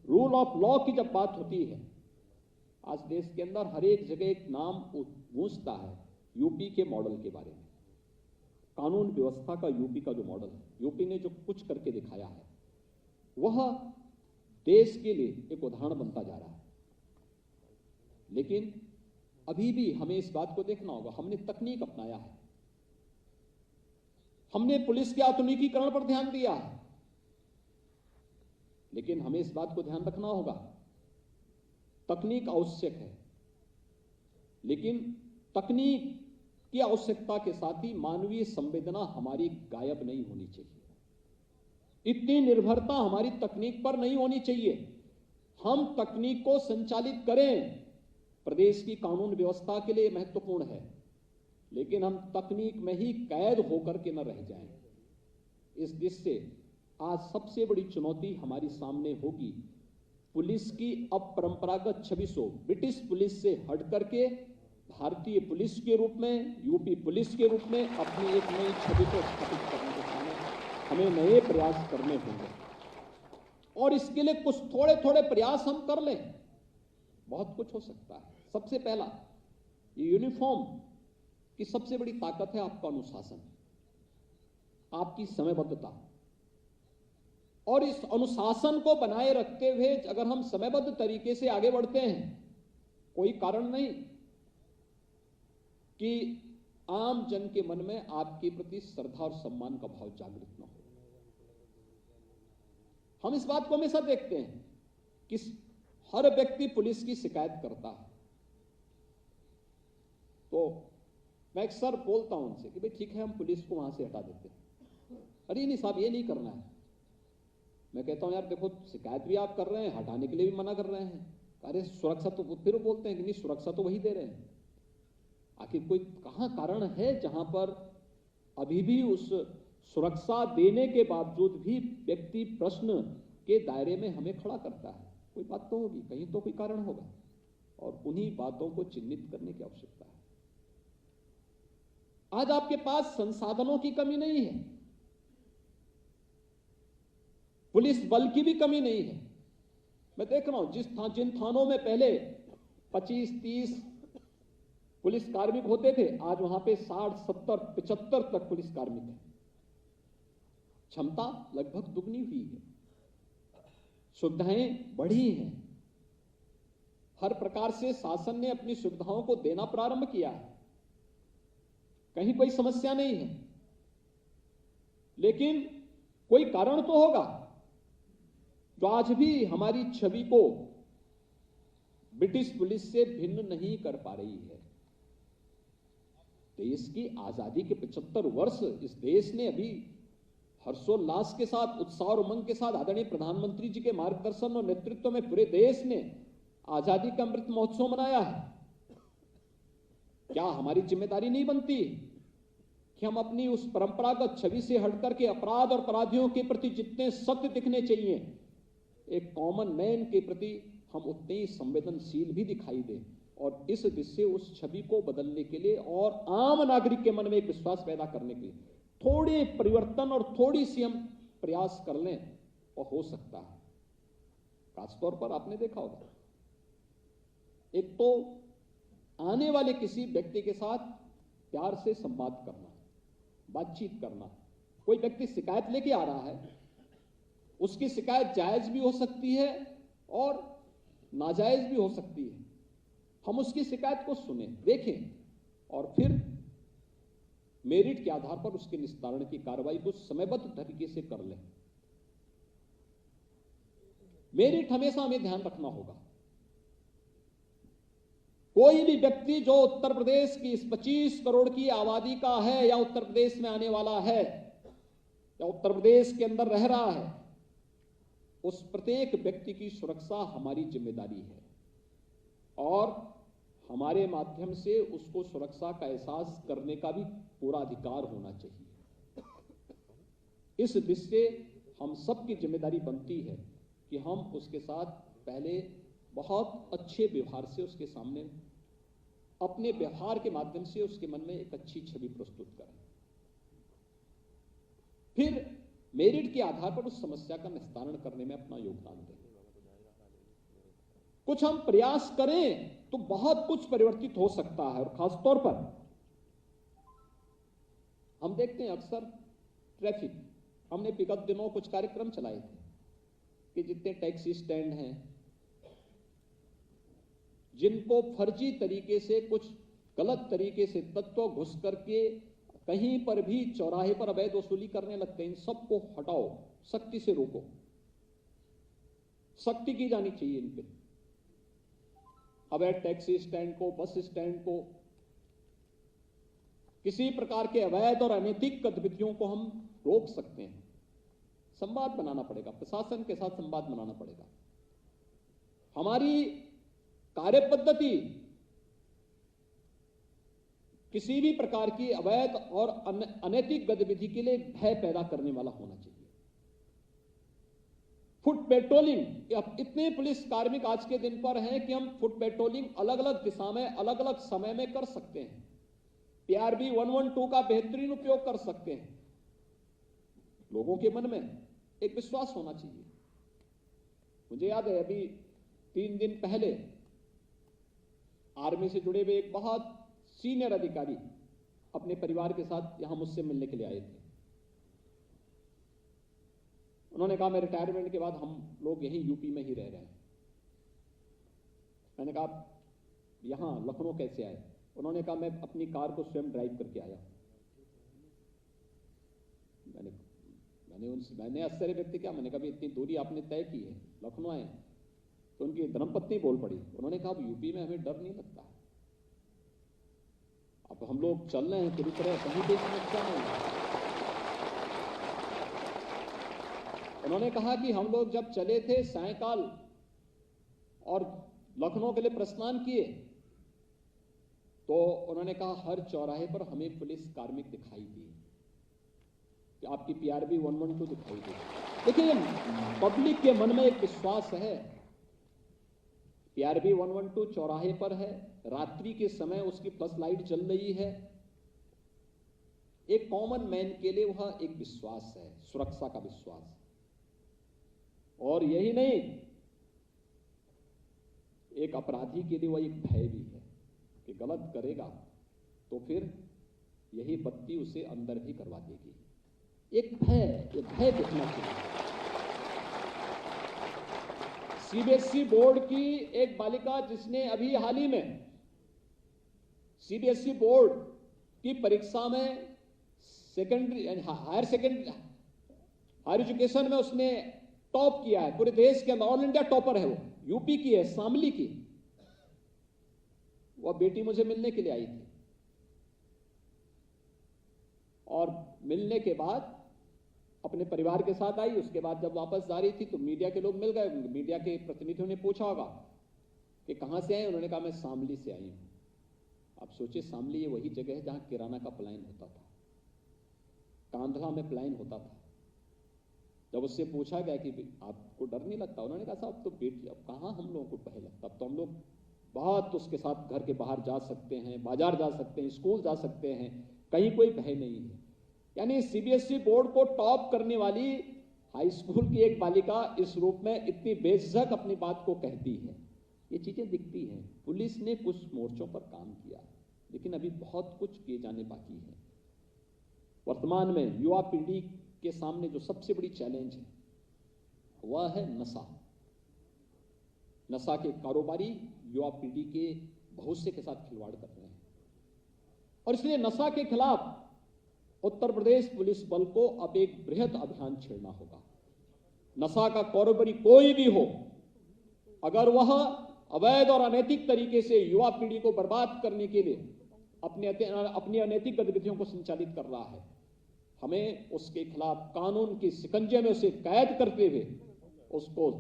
रूल ऑफ लॉ की जब बात होती है, आज देश के अंदर हर एक जगह एक नाम गूंजता है यूपी के मॉडल के बारे में। कानून व्यवस्था का यूपी का जो मॉडल है, यूपी ने जो कुछ करके दिखाया है, वह देश के लिए एक उदाहरण बनता जा रहा है। लेकिन अभी भी हमें इस बात को देखना होगा, हमने तकनीक अपनाया है, हमने पुलिस के आधुनिकीकरण पर ध्यान दिया है, लेकिन हमें इस बात को ध्यान रखना होगा, तकनीक आवश्यक है, लेकिन तकनीक की आवश्यकता के साथ ही मानवीय संवेदना हमारी गायब नहीं होनी चाहिए। इतनी निर्भरता हमारी तकनीक पर नहीं होनी चाहिए। हम तकनीक को संचालित करें, प्रदेश की कानून व्यवस्था के लिए महत्वपूर्ण है, लेकिन हम तकनीक में ही कैद होकर के न रह जाएं। इस दृष्टि से आज सबसे बड़ी चुनौती हमारी सामने होगी पुलिस की अपरंपरागत छवि को ब्रिटिश पुलिस से हट करके भारतीय पुलिस के रूप में, यूपी पुलिस के रूप में अपनी एक नई छवि को स्थापित करने के सामने हमें नए प्रयास करने होंगे। और इसके लिए कुछ थोड़े थोड़े प्रयास हम कर लें, बहुत कुछ हो सकता है। सबसे पहला, ये यूनिफॉर्म कि सबसे बड़ी ताकत है आपका अनुशासन, आपकी समयबद्धता। और इस अनुशासन को बनाए रखते हुए अगर हम समयबद्ध तरीके से आगे बढ़ते हैं, कोई कारण नहीं कि आम जन के मन में आपके प्रति श्रद्धा और सम्मान का भाव जागृत न हो। हम इस बात को हमेशा देखते हैं कि हर व्यक्ति पुलिस की शिकायत करता है, तो मैं अक्सर बोलता हूं उनसे कि भाई ठीक है, हम पुलिस को वहां से हटा देते हैं। अरे नहीं साहब, ये नहीं करना है। मैं कहता हूं यार देखो, शिकायत भी आप कर रहे हैं, हटाने के लिए भी मना कर रहे हैं। अरे सुरक्षा तो, फिर वो बोलते हैं कि नहीं सुरक्षा तो वही दे रहे हैं। आखिर कोई कहां कारण है जहां पर अभी भी उस सुरक्षा देने के बावजूद भी व्यक्ति प्रश्न के दायरे में हमें खड़ा करता है? कोई बात तो होगी, कहीं तो कोई कारण होगा, और उन्हीं बातों को चिन्हित करने की आवश्यकता है। आज आपके पास संसाधनों की कमी नहीं है, पुलिस बल की भी कमी नहीं है। मैं देख रहा हूं जिन थानों में पहले 25-30 पुलिस कार्मिक होते थे, आज वहां पे 60, 70, 75 तक पुलिस कार्मिक है। क्षमता लगभग दुगनी हुई है, सुविधाएं बढ़ी हैं, हर प्रकार से शासन ने अपनी सुविधाओं को देना प्रारंभ किया है, कहीं कोई समस्या नहीं है। लेकिन कोई कारण तो होगा जो आज भी हमारी छवि को ब्रिटिश पुलिस से भिन्न नहीं कर पा रही है। देश की आजादी के 75 वर्ष इस देश ने अभी हर्षोल्लास के साथ, उत्साह और उमंग के साथ आदरणीय प्रधानमंत्री जी के मार्गदर्शन और नेतृत्व में पूरे देश ने आजादी का अमृत महोत्सव मनाया है। क्या हमारी जिम्मेदारी नहीं बनती कि हम अपनी उस परंपरागत छवि से हटकर के अपराध और अपराधियों के प्रति जितने सत्य दिखने चाहिए, एक कॉमन मैन के प्रति हम उतने ही संवेदनशील भी दिखाई दें, और इस दिशा से उस छवि को बदलने के लिए और आम नागरिक के मन में एक विश्वास पैदा करने के लिए थोड़े परिवर्तन और थोड़ी सी हम प्रयास कर लें और हो सकता है। खासतौर पर आपने देखा होगा, एक तो आने वाले किसी व्यक्ति के साथ प्यार से संवाद करना, बातचीत करना। कोई व्यक्ति शिकायत लेके आ रहा है, उसकी शिकायत जायज भी हो सकती है और नाजायज भी हो सकती है। हम उसकी शिकायत को सुने, देखें, और फिर मेरिट के आधार पर उसके निस्तारण की कार्रवाई को समयबद्ध तरीके से कर लें। मेरिट हमेशा हमें ध्यान रखना होगा। कोई भी व्यक्ति जो उत्तर प्रदेश की इस 25 करोड़ की आबादी का है, या उत्तर प्रदेश में आने वाला है, या उत्तर प्रदेश के अंदर रह रहा है, उस प्रत्येक व्यक्ति की सुरक्षा हमारी जिम्मेदारी है, और हमारे माध्यम से उसको सुरक्षा का एहसास करने का भी पूरा अधिकार होना चाहिए। इस दृष्टि से हम सबकी जिम्मेदारी बनती है कि हम उसके साथ पहले बहुत अच्छे व्यवहार से उसके सामने, अपने व्यवहार के माध्यम से उसके मन में एक अच्छी छवि प्रस्तुत करें। फिर मेरिट के आधार पर उस समस्या का निस्तारण करने में अपना योगदान दें। कुछ हम प्रयास करें तो बहुत कुछ परिवर्तित हो सकता है। और खासतौर पर हम देखते हैं अक्सर ट्रैफिक, हमने विगत दिनों कुछ कार्यक्रम चलाए थे कि जितने टैक्सी स्टैंड हैं, जिनको फर्जी तरीके से, कुछ गलत तरीके से तत्व घुस करके कहीं पर भी चौराहे पर अवैध वसूली करने लगते हैं, इन सबको हटाओ, सख्ती से रोको। सख्ती की जानी चाहिए इन पे। अवैध टैक्सी स्टैंड को, बस स्टैंड को, किसी प्रकार के अवैध और अनैतिक गतिविधियों को हम रोक सकते हैं। संवाद बनाना पड़ेगा, प्रशासन के साथ संवाद बनाना पड़ेगा। हमारी कार्य पद्धति किसी भी प्रकार की अवैध और अनैतिक गतिविधि के लिए भय पैदा करने वाला होना चाहिए। फुट पेट्रोलिंग, अब इतने पुलिस कार्मिक आज के दिन पर हैं कि हम फुट पेट्रोलिंग अलग अलग दिशा में, अलग अलग समय में कर सकते हैं। PRB 112 का बेहतरीन उपयोग कर सकते हैं। लोगों के मन में एक विश्वास होना चाहिए। मुझे याद है अभी 3 दिन पहले आर्मी से जुड़े हुए एक बहुत सीनियर अधिकारी अपने परिवार के साथ यहां मुझसे मिलने के लिए आए थे। उन्होंने कहा मैं रिटायरमेंट के बाद हम लोग यहीं यूपी में ही रह रहे हैं। मैंने कहा यहां लखनऊ कैसे आए? उन्होंने कहा मैं अपनी कार को स्वयं ड्राइव करके आया। मैंने आश्चर्य व्यक्त किया। मैंने कहा इतनी दूरी आपने तय की है, लखनऊ आए? तो उनकी धर्मपत्नी बोल पड़ी। उन्होंने कहा अब यूपी में हमें डर नहीं लगता, अब हम लोग चल रहे हैं पूरी तरह, कहीं भी समस्या नहीं। उन्होंने कहा कि हम लोग जब चले थे सायंकाल और लखनऊ के लिए प्रस्थान किए तो उन्होंने कहा हर चौराहे पर हमें पुलिस कार्मिक दिखाई दिए, कि आपकी PRB 112 दिखाई दी। देखिए पब्लिक के मन में एक विश्वास है। PRB 112 चौराहे पर है, रात्रि के समय उसकी फ्लश लाइट जल रही है। एक कॉमन मैन के लिए वह एक विश्वास है, सुरक्षा का विश्वास। और यही नहीं, एक अपराधी के लिए वह एक भय भी है कि गलत करेगा तो फिर यही बत्ती उसे अंदर भी करवा देगी। एक भय दिखना चाहिए। CBSE बोर्ड की एक बालिका जिसने अभी हाल ही में CBSE बोर्ड की परीक्षा में सेकेंडरी हायर एजुकेशन में उसने टॉप किया है पूरे देश के, ऑल इंडिया टॉपर है वो, यूपी की है, शामली की। वह बेटी मुझे मिलने के लिए आई थी और मिलने के बाद अपने परिवार के साथ आई। उसके बाद जब वापस जा रही थी तो मीडिया के लोग मिल गए। मीडिया के प्रतिनिधियों ने पूछा होगा कि कहां से आए? उन्होंने कहा मैं शामली से आई हूं। आप सोचिए, शामली ये वही जगह है जहां किराना का पलायन होता था, कांधला में पलायन होता था। जब उससे पूछा गया कि आपको डर नहीं लगता, उन्होंने कहा साहब तो बेटी, अब कहां हम लोगों को भय लगता, अब तो हम लोग बहुत उसके साथ घर के बाहर जा सकते हैं, बाजार जा सकते हैं, स्कूल जा सकते हैं, कहीं कोई भय नहीं है। यानी CBSE बोर्ड को टॉप करने वाली हाई स्कूल की एक बालिका इस रूप में इतनी बेझिझक अपनी बात को कहती है। ये चीजें दिखती हैं। पुलिस ने कुछ मोर्चों पर काम किया, लेकिन अभी बहुत कुछ किए जाने बाकी है। वर्तमान में युवा पीढ़ी के सामने जो सबसे बड़ी चैलेंज है वह है नशा। नशा के कारोबारी युवा पीढ़ी के भविष्य के साथ खिलवाड़ कर रहे हैं और इसलिए नशा के खिलाफ उत्तर प्रदेश पुलिस बल को अब एक बृहद अभियान छेड़ना होगा। नशा का कारोबारी कोई भी हो, अगर वह अवैध और अनैतिक तरीके से युवा पीढ़ी को बर्बाद करने के लिए अपनी अनैतिक गतिविधियों को संचालित कर रहा है, हमें उसके खिलाफ कानून के शिकंजे में उसे कैद करते हुए उसको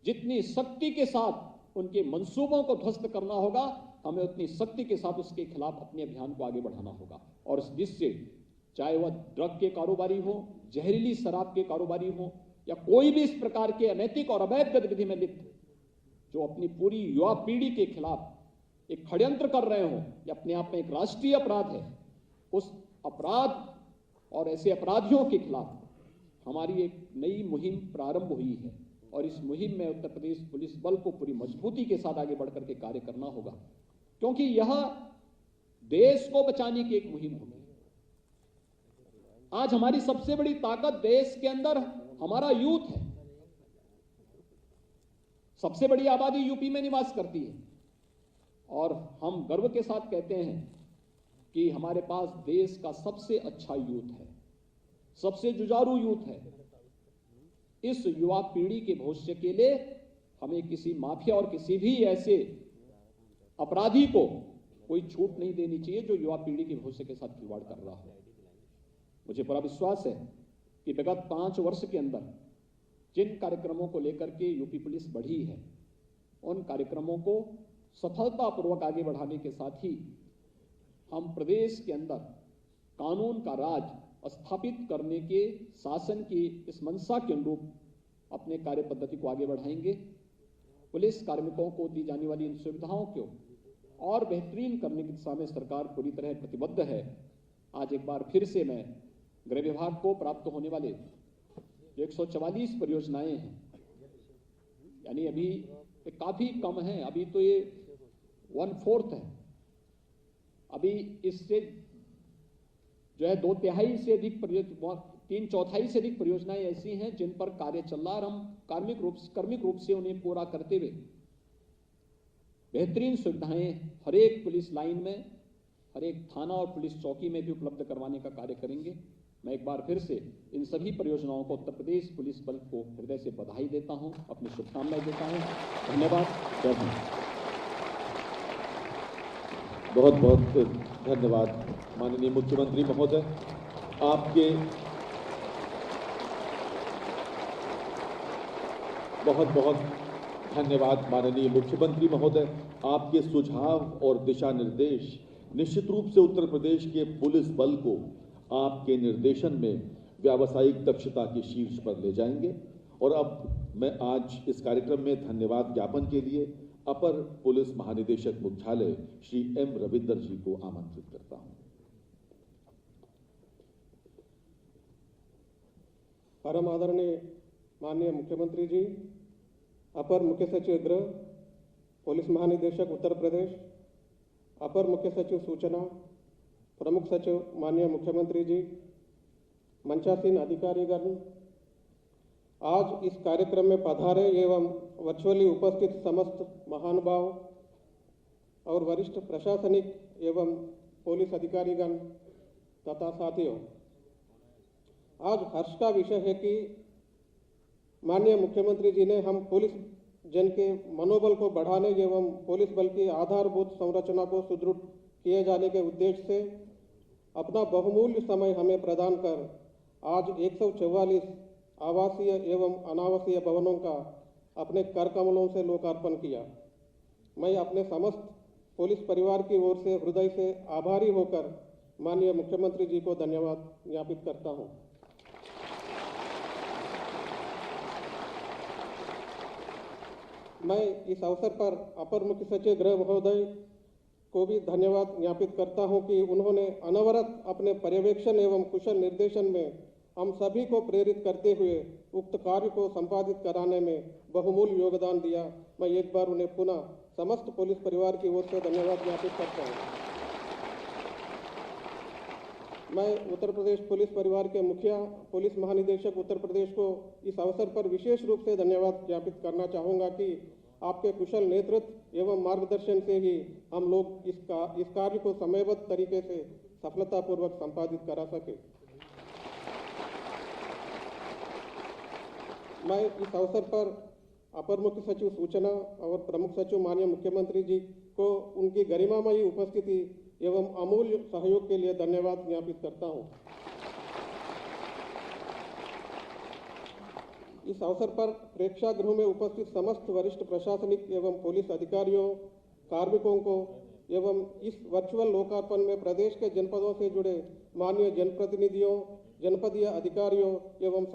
जितनी सख्ती के साथ उनके मंसूबों को ध्वस्त करना होगा, हमें उतनी सख्ती के साथ उसके खिलाफ अपने अभियान को आगे बढ़ाना होगा। और जिससे चाहे वह ड्रग के कारोबारी हो, जहरीली शराब के कारोबारी हो, या कोई भी इस प्रकार के अनैतिक और अवैध गतिविधि में लिप्त जो अपनी पूरी युवा पीढ़ी के खिलाफ एक षड्यंत्र कर रहे हो, यह अपने आप में एक राष्ट्रीय अपराध है। उस अपराध और ऐसे अपराधियों के खिलाफ हमारी एक नई मुहिम प्रारंभ हुई है और इस मुहिम में उत्तर प्रदेश पुलिस बल को पूरी मजबूती के साथ आगे बढ़कर के कार्य करना होगा, क्योंकि यह देश को बचाने की एक मुहिम होगी। आज हमारी सबसे बड़ी ताकत देश के अंदर हमारा यूथ है। सबसे बड़ी आबादी यूपी में निवास करती है और हम गर्व के साथ कहते हैं कि हमारे पास देश का सबसे अच्छा यूथ है, सबसे जुझारू यूथ है। इस युवा पीढ़ी के भविष्य के लिए हमें किसी माफिया और किसी भी ऐसे अपराधी को कोई छूट नहीं देनी चाहिए जो युवा पीढ़ी के भविष्य के साथ खिलवाड़ कर रहा हो। मुझे पूरा विश्वास है कि विगत 5 वर्ष के अंदर जिन कार्यक्रमों को लेकर के यूपी पुलिस बढ़ी है, उन कार्यक्रमों को सफलतापूर्वक आगे बढ़ाने के साथ ही हम प्रदेश के अंदर कानून का राज स्थापित करने के शासन की इस मंशा के अनुरूप अपने कार्य पद्धति को आगे बढ़ाएंगे। पुलिस कार्मिकों को दी जाने वाली इन सुविधाओं को और बेहतरीन करने की दिशा में सरकार पूरी तरह प्रतिबद्ध है। आज एक बार फिर से मैं गृह विभाग को प्राप्त होने वाले जो 144 परियोजनाएं हैं, यानी अभी काफी कम है, अभी तो ये 1/4 है, अभी इससे जो है 2/3 से अधिक 3/4 से अधिक परियोजनाएं ऐसी हैं जिन पर कार्य चल रहा है और हम कार्मिक रूप से उन्हें पूरा करते हुए बेहतरीन सुविधाएं हर एक पुलिस लाइन में, हर एक थाना और पुलिस चौकी में भी उपलब्ध करवाने का कार्य करेंगे। मैं एक बार फिर से इन सभी परियोजनाओं को उत्तर प्रदेश पुलिस बल को हृदय से बधाई देता हूं, अपनी शुभकामनाएं देता हूं। धन्यवाद। जय हिंद। बहुत बहुत धन्यवाद माननीय मुख्यमंत्री महोदय। आपके बहुत बहुत धन्यवाद माननीय मुख्यमंत्री महोदय। आपके सुझाव और दिशा निर्देश निश्चित रूप से उत्तर प्रदेश के पुलिस बल को आपके निर्देशन में व्यावसायिक दक्षता के शीर्ष पर ले जाएंगे। और अब मैं आज इस कार्यक्रम में धन्यवाद ज्ञापन के लिए अपर पुलिस महानिदेशक मुख्यालय श्री एम रविंदर जी को आमंत्रित करता हूं। परम आदरणीय माननीय मुख्यमंत्री जी, अपर मुख्य सचिव गृह, पुलिस महानिदेशक उत्तर प्रदेश, अपर मुख्य सचिव सूचना, प्रमुख सचिव माननीय मुख्यमंत्री जी, मंचासीन अधिकारीगण, आज इस कार्यक्रम में पधारे एवं वर्चुअली उपस्थित समस्त महानुभाव और वरिष्ठ प्रशासनिक एवं पुलिस अधिकारीगण तथा साथियों, आज हर्ष का विषय है कि माननीय मुख्यमंत्री जी ने हम पुलिस जन के मनोबल को बढ़ाने एवं पुलिस बल की आधारभूत संरचना को सुदृढ़ किए जाने के उद्देश्य से अपना बहुमूल्य समय हमें प्रदान कर आज 144 आवासीय एवं अनावासीय भवनों का अपने कर कमलों से लोकार्पण किया। मैं अपने समस्त पुलिस परिवार की ओर से हृदय से आभारी होकर माननीय मुख्यमंत्री जी को धन्यवाद ज्ञापित करता हूं। मैं इस अवसर पर अपर मुख्य सचिव गृह महोदय को भी धन्यवाद ज्ञापित करता हूं कि उन्होंने अनवरत अपने पर्यवेक्षण एवं कुशल निर्देशन में हम सभी को प्रेरित करते हुए उक्त कार्य को संपादित कराने में बहुमूल्य योगदान दिया। मैं एक बार उन्हें पुनः समस्त पुलिस परिवार की ओर से धन्यवाद ज्ञापित करता हूं। मैं उत्तर प्रदेश पुलिस परिवार के मुखिया पुलिस महानिदेशक उत्तर प्रदेश को इस अवसर पर विशेष रूप से धन्यवाद ज्ञापित करना चाहूँगा कि आपके कुशल नेतृत्व एवं मार्गदर्शन से ही हम लोग इस कार्य को समयबद्ध तरीके से सफलतापूर्वक संपादित करा सके। मैं इस अवसर पर अपर मुख्य सचिव सूचना और प्रमुख सचिव माननीय मुख्यमंत्री जी को उनकी गरिमामयी उपस्थिति एवं अमूल्य सहयोग के लिए धन्यवाद ज्ञापित करता हूं। इस अवसर पर प्रेक्षागृह में उपस्थित समस्त वरिष्ठ प्रशासनिक एवं पुलिस अधिकारियों, कार्मिकों को एवं इस वर्चुअल लोकार्पण में प्रदेश के जनपदों से जुड़े माननीय जनप्रतिनिधियों, जनपदीय अधिकारियों एवं